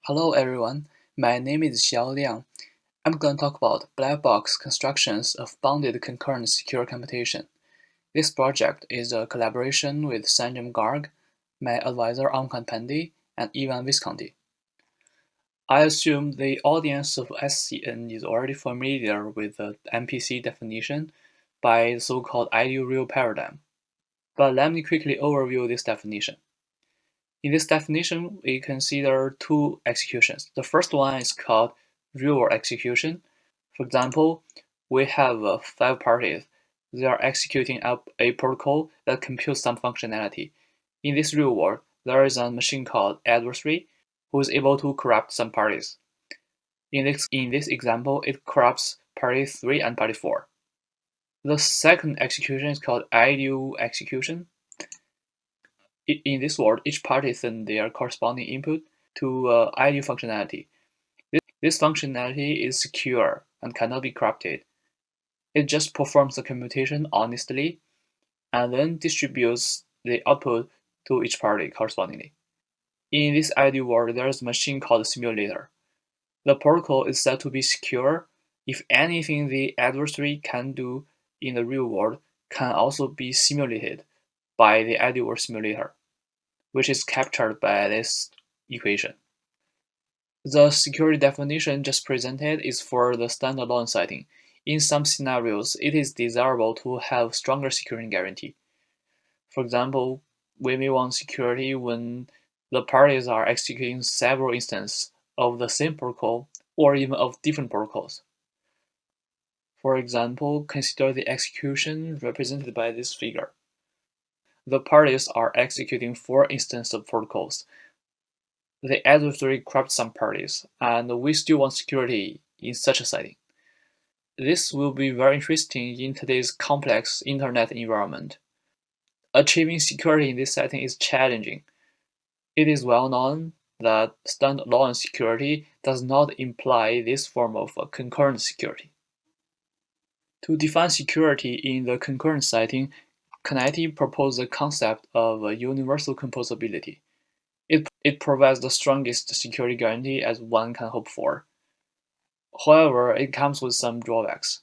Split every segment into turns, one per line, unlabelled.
Hello everyone, my name is Xiao Liang. I'm going to talk about black box constructions of bounded concurrent secure computation. This project is a collaboration with Sanjam Garg, my advisor Omkant Pandey, and even Visconti. I assume the audience of SCN is already familiar with the MPC definition by the so-called ideal real paradigm. But let me quickly overview this definition. In this definition, we consider two executions. The first one is called real-world execution. For example, we have 5 parties. They are executing a protocol that computes some functionality. In this real world, there is a machine called adversary who is able to corrupt some parties. In this example, it corrupts party 3 and party 4. The second execution is called ideal execution. In this world, each party sends their corresponding input to ideal functionality. This functionality is secure and cannot be corrupted. It just performs the computation honestly and then distributes the output to each party correspondingly. In this ideal world, there is a machine called simulator. The protocol is said to be secure if anything the adversary can do in the real world can also be simulated by the ideal world simulator, which is captured by this equation. The security definition just presented is for the standalone setting. In some scenarios, it is desirable to have stronger security guarantee. For example, we may want security when the parties are executing several instances of the same protocol or even of different protocols. For example, consider the execution represented by this figure. The parties are executing 4 instances of protocols. The adversary corrupts some parties, and we still want security in such a setting. This will be very interesting in today's complex internet environment. Achieving security in this setting is challenging. It is well known that standalone security does not imply this form of concurrent security. To define security in the concurrent setting, Canetti proposed the concept of universal composability. It provides the strongest security guarantee as one can hope for. However, it comes with some drawbacks.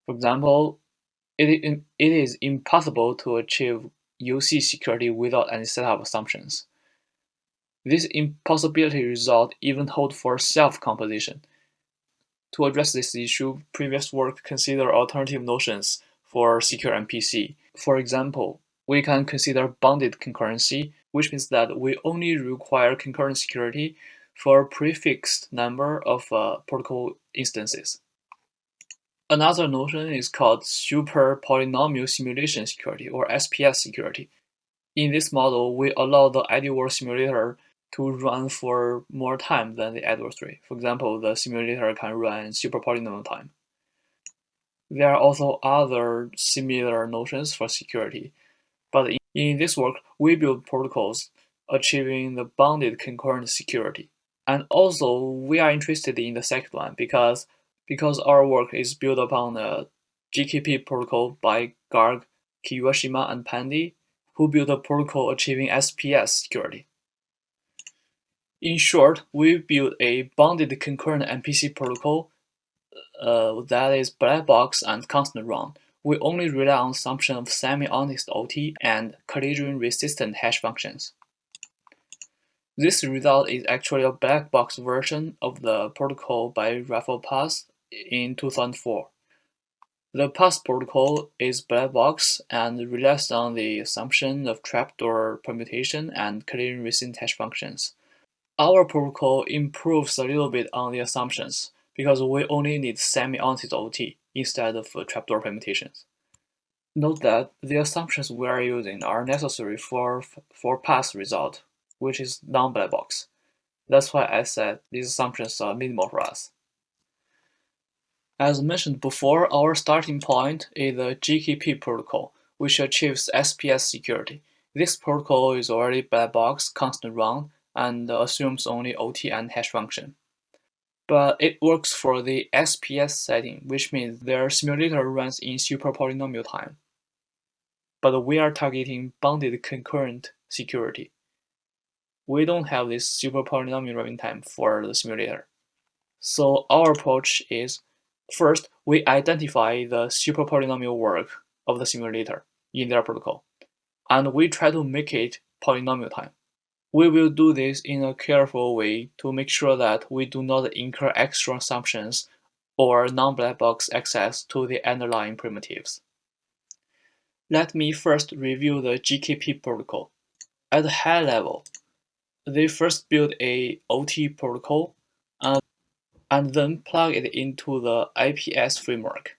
For example, it is impossible to achieve UC security without any setup assumptions. This impossibility result even holds for self-composition. To address this issue, previous work considered alternative notions for secure MPC. For example, we can consider bounded concurrency, which means that we only require concurrent security for a prefixed number of protocol instances. Another notion is called super polynomial simulation security, or SPS security. In this model, we allow the ideal world simulator to run for more time than the adversary. For example, the simulator can run super polynomial time. There are also other similar notions for security, but in this work, we build protocols achieving the bounded concurrent security. And also, we are interested in the second one because our work is built upon the GKP protocol by Garg, Kiyashima, and Pandey, who built a protocol achieving SPS security. In short, we built a bounded concurrent MPC protocol that is black box and constant run. We only rely on assumption of semi-honest OT and collision-resistant hash functions. This result is actually a black box version of the protocol by Rafael Paz in 2004. The Paz protocol is black box and relies on the assumption of trapdoor permutation and collision-resistant hash functions. Our protocol improves a little bit on the assumptions because we only need semi-honest OT instead of trapdoor permutations. Note that the assumptions we are using are necessary for Paz result, which is non-black box. That's why I said these assumptions are minimal for us. As mentioned before, our starting point is the GKP protocol, which achieves SPS security. This protocol is already black box, constant run, and assumes only OT and hash function. But it works for the SPS setting, which means their simulator runs in super polynomial time. But we are targeting bounded concurrent security. we don't have this super polynomial running time for the simulator. So our approach is, first, we identify the super polynomial work of the simulator in their protocol, and we try to make it polynomial time. We will do this in a careful way to make sure that we do not incur extra assumptions or non-black box access to the underlying primitives. Let me first review the GKP protocol. At a high level, they first build a OT protocol and then plug it into the IPS framework.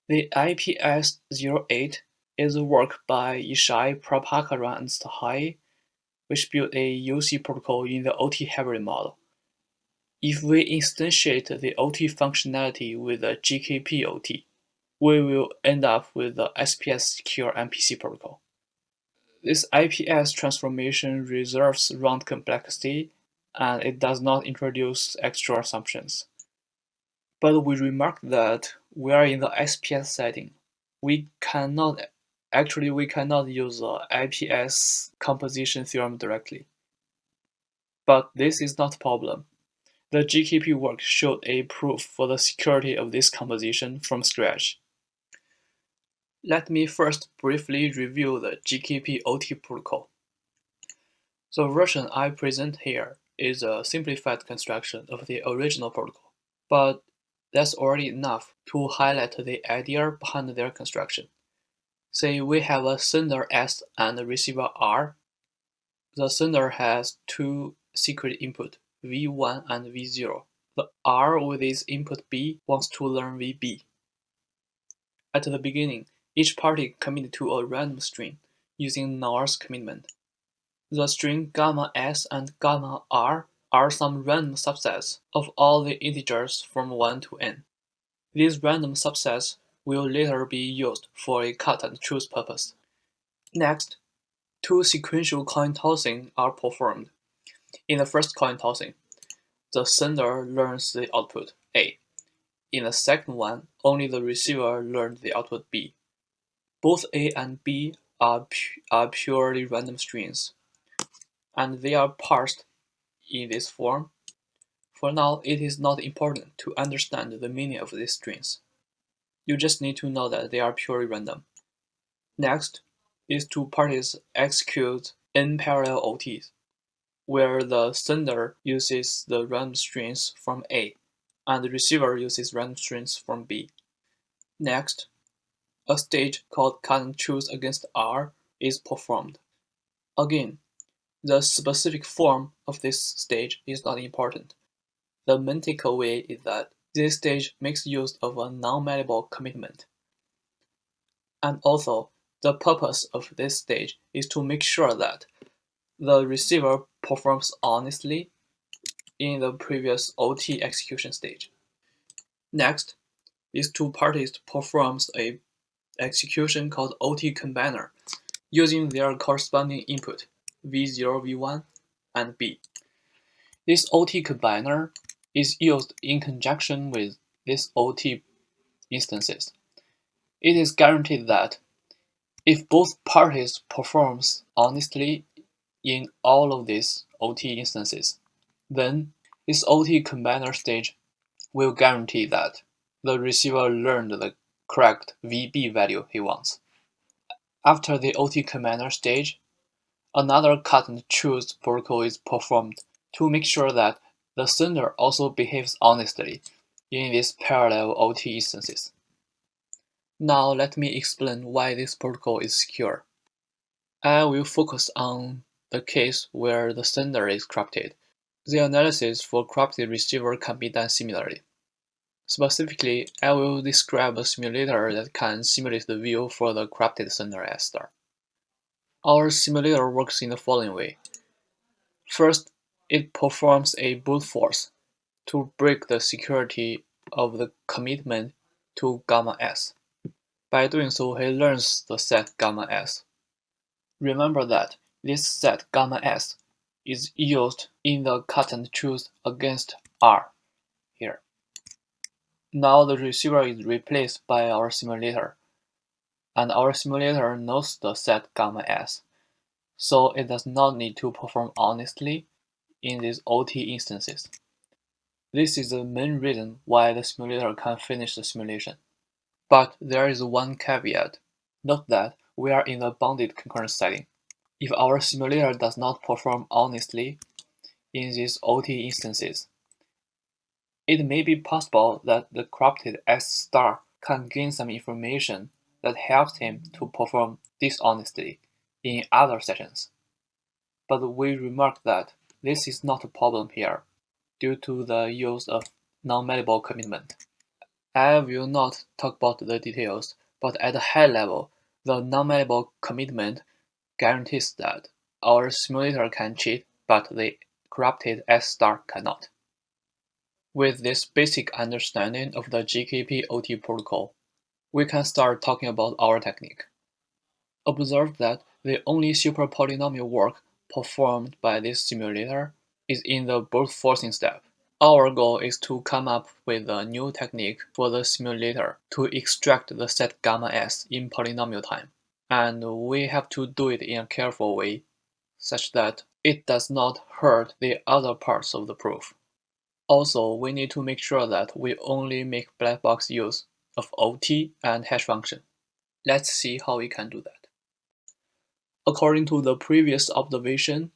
The IPS-08 is a work by Yishai, Prabhakaran, and Sahai, which built a UC protocol in the OT hybrid model. If we instantiate the OT functionality with the GKP OT, we will end up with the SPS secure MPC protocol. This IPS transformation reserves round complexity, and it does not introduce extra assumptions. But we remark that we are in the SPS setting. We cannot use the IPS composition theorem directly. But this is not a problem. The GKP work showed a proof for the security of this composition from scratch. Let me first briefly review the GKP OT protocol. The version I present here is a simplified construction of the original protocol, but that's already enough to highlight the idea behind their construction. Say we have a sender S and a receiver R. The sender has two secret inputs, V1 and V0. The R with its input B wants to learn VB. At the beginning, each party committed to a random string using Nor's commitment. The string gamma S and gamma R are some random subsets of all the integers from 1 to n. These random subsets will later be used for a cut-and-choose purpose. Next, two sequential coin tossing are performed. In the first coin tossing, the sender learns the output A. In the second one, only the receiver learned the output B. Both A and B are purely random strings, and they are parsed in this form. For now, it is not important to understand the meaning of these strings. You just need to know that they are purely random. Next, these two parties execute n parallel OTs, where the sender uses the random strings from A, and the receiver uses random strings from B. Next, a stage called cut-and-choose against R is performed. Again, the specific form of this stage is not important. The main takeaway is that this stage makes use of a non-malleable commitment. And also, the purpose of this stage is to make sure that the receiver performs honestly in the previous OT execution stage. Next, these two parties performs a execution called OT combiner using their corresponding input V0, V1, and B. This OT combiner is used in conjunction with these OT instances. It is guaranteed that if both parties performs honestly in all of these OT instances, then this OT combiner stage will guarantee that the receiver learned the correct VB value he wants. After the OT combiner stage, another cut-and-choose protocol is performed to make sure that the sender also behaves honestly in these parallel OT instances. Now let me explain why this protocol is secure. I will focus on the case where the sender is corrupted. The analysis for corrupted receiver can be done similarly. Specifically, I will describe a simulator that can simulate the view for the corrupted sender S star. Our simulator works in the following way. First, it performs a brute force to break the security of the commitment to gamma S. By doing so, he learns the set gamma S. Remember that this set gamma S is used in the cut-and-choose against R here. Now the receiver is replaced by our simulator, and our simulator knows the set gamma S, so it does not need to perform honestly in these OT instances. This is the main reason why the simulator can finish the simulation. But there is one caveat. Note that we are in a bounded concurrent setting. If our simulator does not perform honestly in these OT instances, it may be possible that the corrupted S star can gain some information that helps him to perform dishonestly in other sessions. But we remark that this is not a problem here, due to the use of non-malleable commitment. I will not talk about the details, but at a high level, the non-malleable commitment guarantees that our simulator can cheat, but the corrupted S star cannot. With this basic understanding of the GKP-OT protocol, we can start talking about our technique. Observe that the only superpolynomial work performed by this simulator is in the brute forcing step. Our goal is to come up with a new technique for the simulator to extract the set gamma s in polynomial time. And we have to do it in a careful way, such that it does not hurt the other parts of the proof. Also, we need to make sure that we only make black box use of OT and hash function. Let's see how we can do that. According to the previous observation,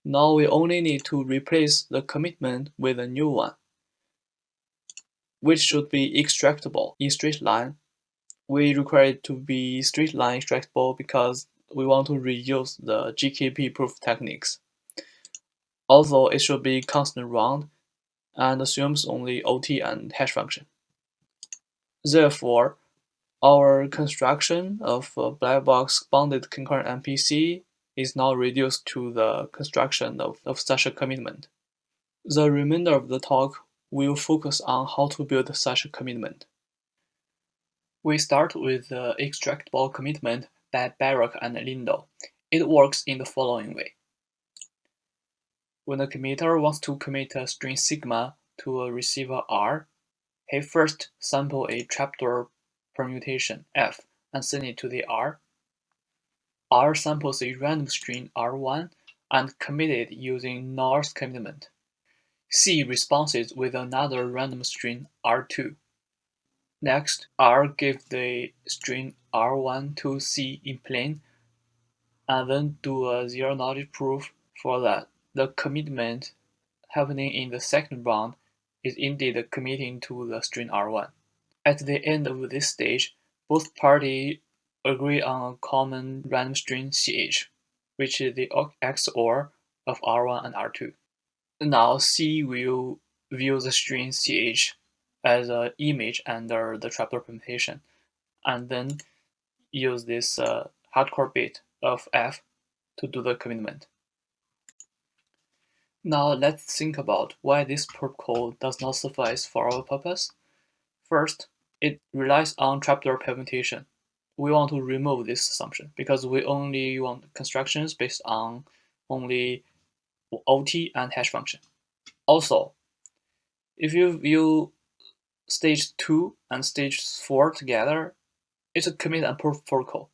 now we only need to replace the commitment with a new one, which should be extractable in straight line. We require it to be straight line extractable because we want to reuse the GKP proof techniques. Also, it should be constant round and assumes only OT and hash function. Therefore, our construction of a black box bounded concurrent MPC is now reduced to the construction of such a commitment. The remainder of the talk will focus on how to build such a commitment. We start with the extractable commitment by Barak and Lindau. It works in the following way. When a committer wants to commit a string sigma to a receiver R, he first sample a trapdoor permutation F and send it to the R. R samples a random string R1 and commit it using North commitment. C responds with another random string R2. Next, R gives the string R1 to C in plain, and then do a zero-knowledge proof for that the commitment happening in the second round is indeed committing to the string R1. At the end of this stage, both parties agree on a common random string CH, which is the XOR of R1 and R2. Now C will view the string CH as an image under the trapdoor permutation, and then use this hardcore bit of F to do the commitment. Now let's think about why this protocol does not suffice for our purpose. First, it relies on trapdoor permutation. We want to remove this assumption because we only want constructions based on only OT and hash function. Also, if you view stage 2 and stage 4 together, it's a commit and proof protocol.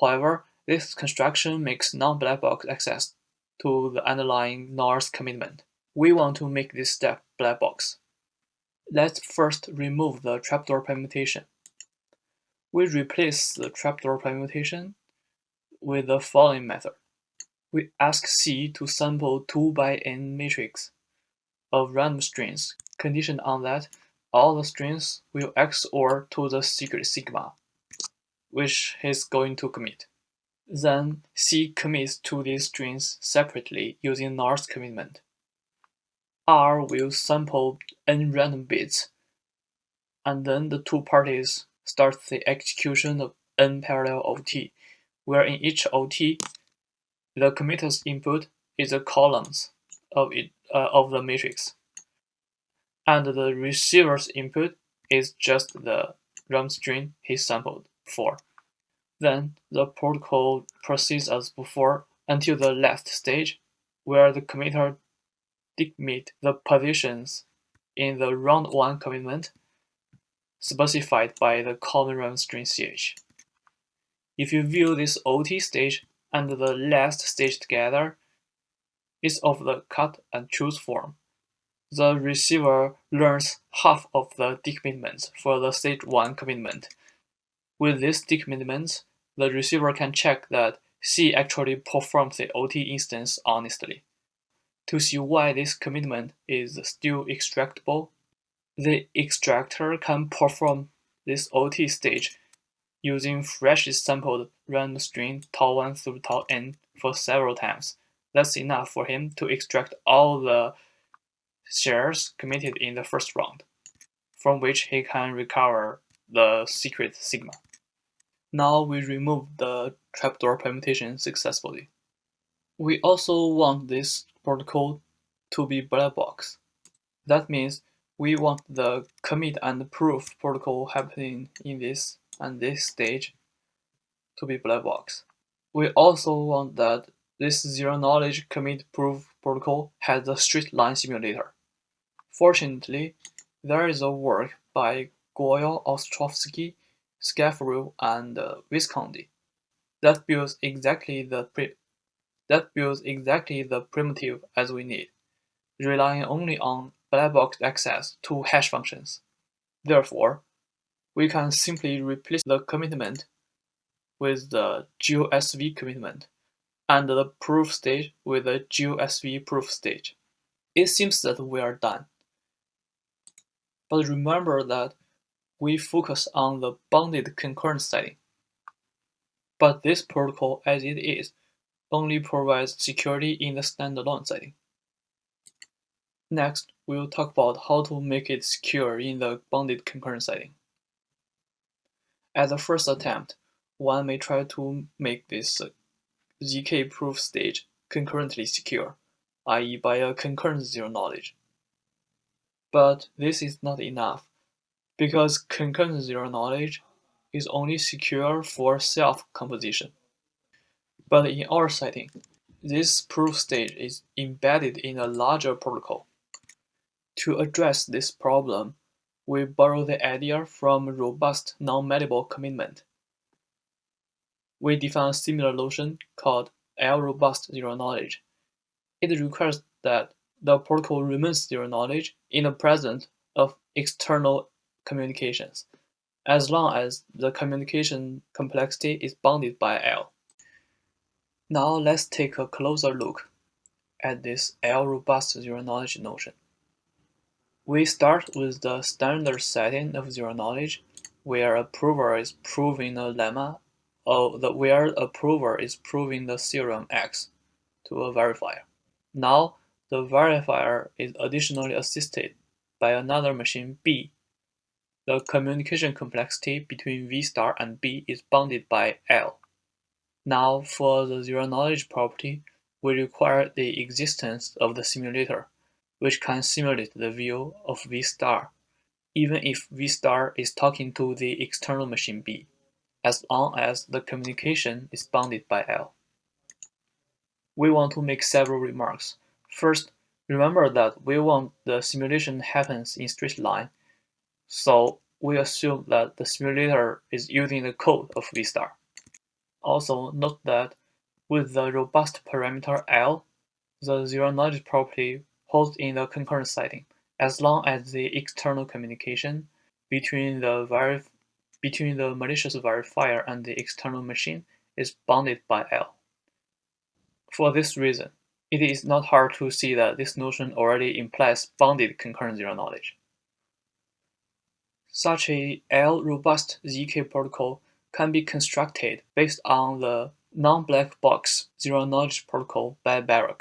However, this construction makes non-black box access to the underlying North commitment. We want to make this step black box. Let's first remove the trapdoor permutation. We replace the trapdoor permutation with the following method. We ask C to sample 2 by n matrix of random strings, conditioned on that all the strings will XOR to the secret sigma, which he's going to commit. Then C commits to these strings separately using North commitment. R will sample n random bits, and then the two parties start the execution of n parallel OT, where in each OT, the committer's input is the columns of the matrix, and the receiver's input is just the random string he sampled for. Then the protocol proceeds as before until the last stage, where the committer decommit the positions in the round 1 commitment specified by the common random string ch. If you view this OT stage and the last stage together, is of the cut and choose form. The receiver learns half of the decommitments for the stage 1 commitment. With these decommitments, the receiver can check that C actually performed the OT instance honestly. To see why this commitment is still extractable, the extractor can perform this OT stage using freshly sampled random string tau1 through tau-n for several times. That's enough for him to extract all the shares committed in the first round, from which he can recover the secret sigma. Now we remove the trapdoor permutation successfully. We also want this protocol to be black box. That means we want the commit and proof protocol happening in this and this stage to be black box. We also want that this zero-knowledge commit proof protocol has a straight line simulator. Fortunately, there is a work by Goyle, Ostrovsky, Scafrell, and Visconti that builds exactly the primitive as we need, relying only on black box access to hash functions. Therefore, we can simply replace the commitment with the GeoSV commitment and the proof stage with the GeoSV proof stage. It seems that we are done. But remember that we focus on the bounded concurrent setting. But this protocol as it is only provides security in the standalone setting. Next, we'll talk about how to make it secure in the bounded concurrent setting. As a first attempt, one may try to make this ZK proof stage concurrently secure, i.e. by a concurrent zero-knowledge. But this is not enough, because concurrent zero-knowledge is only secure for self-composition. But in our setting, this proof stage is embedded in a larger protocol. To address this problem, we borrow the idea from robust non-malleable commitment. We define a similar notion called L-robust zero-knowledge. It requires that the protocol remains zero-knowledge in the presence of external communications, as long as the communication complexity is bounded by L. Now let's take a closer look at this L-robust zero-knowledge notion. We start with the standard setting of zero-knowledge, where a prover is proving a lemma, or where a prover is proving the theorem X to a verifier. Now, the verifier is additionally assisted by another machine B. The communication complexity between V star and B is bounded by L. Now, for the zero-knowledge property, we require the existence of the simulator, which can simulate the view of V star, even if V star is talking to the external machine B, as long as the communication is bounded by L. We want to make several remarks. First, remember that we want the simulation happens in straight line, so we assume that the simulator is using the code of V star. Also, note that with the robust parameter L, the zero-knowledge property holds in the concurrent setting, as long as the external communication between the malicious verifier and the external machine is bounded by L. For this reason, it is not hard to see that this notion already implies bounded concurrent zero-knowledge. Such a L-robust ZK protocol can be constructed based on the non-black box zero-knowledge protocol by Garg.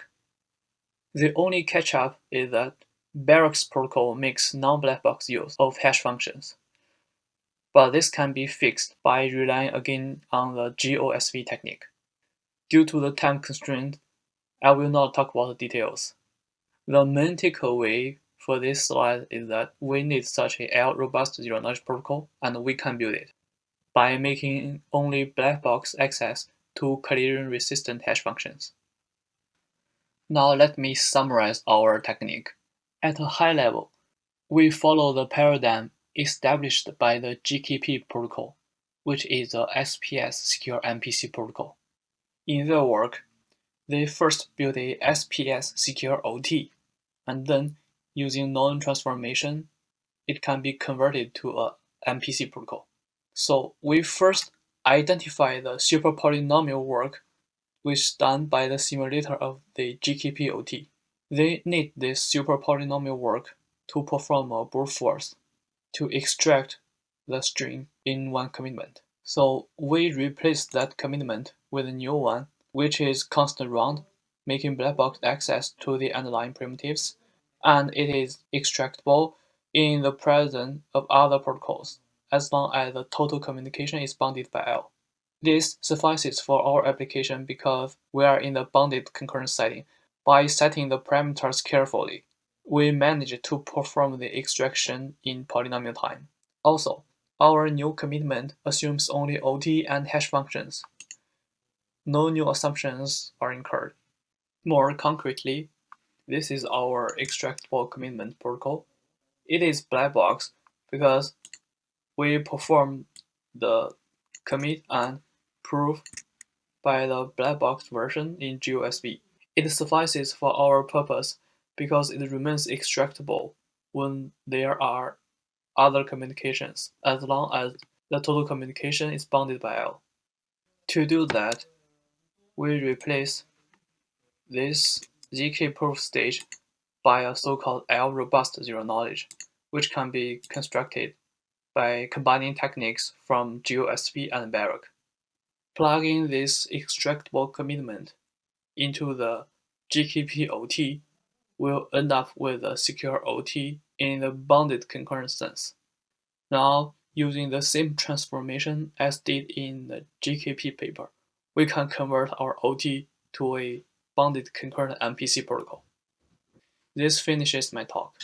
The only catch-up is that Garg's protocol makes non-black box use of hash functions. But this can be fixed by relying again on the GOSV technique. Due to the time constraint, I will not talk about the details. The main takeaway for this slide is that we need such a L-robust zero-knowledge protocol, and we can build it by making only black box access to collision-resistant hash functions. Now let me summarize our technique. At a high level, we follow the paradigm established by the GKP protocol, which is the SPS secure MPC protocol. In their work, They first built a SPS secure OT, and then, using non-transformation, it can be converted to a MPC protocol. So we first identify the superpolynomial work which is done by the simulator of the GKP OT. They need this superpolynomial work to perform a brute force to extract the string in one commitment. So we replace that commitment with a new one, which is constant round, making black box access to the underlying primitives, and it is extractable in the presence of other protocols, as long as the total communication is bounded by L. This suffices for our application because we are in the bounded concurrence setting. By setting the parameters carefully, we manage to perform the extraction in polynomial time. Also, our new commitment assumes only OT and hash functions. No new assumptions are incurred. More concretely, this is our extractable commitment protocol. It is black box because we perform the commit and proof by the black box version in GOSV. It suffices for our purpose because it remains extractable when there are other communications, as long as the total communication is bounded by L. To do that, we replace this ZK proof stage by a so-called L-robust zero-knowledge, which can be constructed by combining techniques from GOSV and Garg. Plugging this extractable commitment into the GKP OT will end up with a secure OT in the bounded concurrence sense. Now, using the same transformation as did in the GKP paper, we can convert our OT to a bounded concurrent MPC protocol. This finishes my talk.